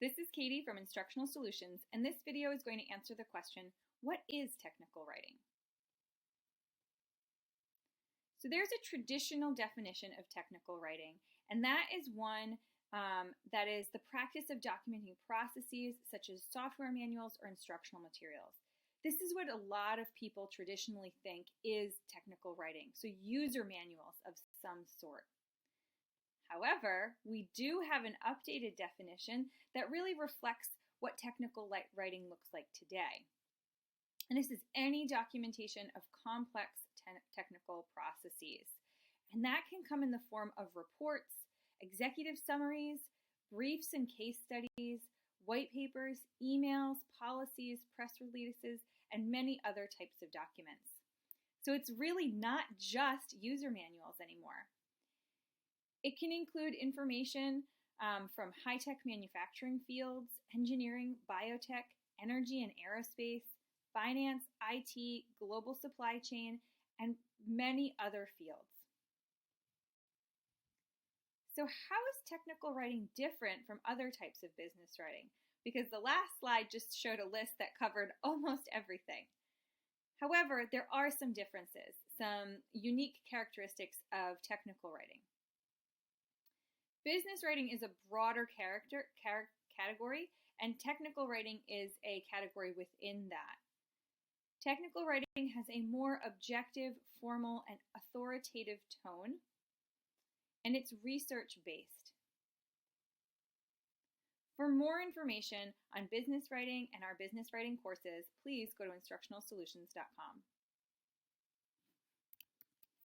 This is Katie from Instructional Solutions, and this video is going to answer the question, what is technical writing? So there's a traditional definition of technical writing, and that is one that is the practice of documenting processes such as software manuals or instructional materials. This is what a lot of people traditionally think is technical writing, so user manuals of some sort. However, we do have an updated definition that really reflects what technical writing looks like today. And this is any documentation of complex technical processes. And that can come in the form of reports, executive summaries, briefs and case studies, white papers, emails, policies, press releases, and many other types of documents. So it's really not just user manuals anymore. It can include information from high-tech manufacturing fields, engineering, biotech, energy and aerospace, finance, IT, global supply chain, and many other fields. So how is technical writing different from other types of business writing? Because the last slide just showed a list that covered almost everything. However, there are some differences, some unique characteristics of technical writing. Business writing is a broader category, and technical writing is a category within that. Technical writing has a more objective, formal, and authoritative tone, and it's research-based. For more information on business writing and our business writing courses, please go to instructionalsolutions.com.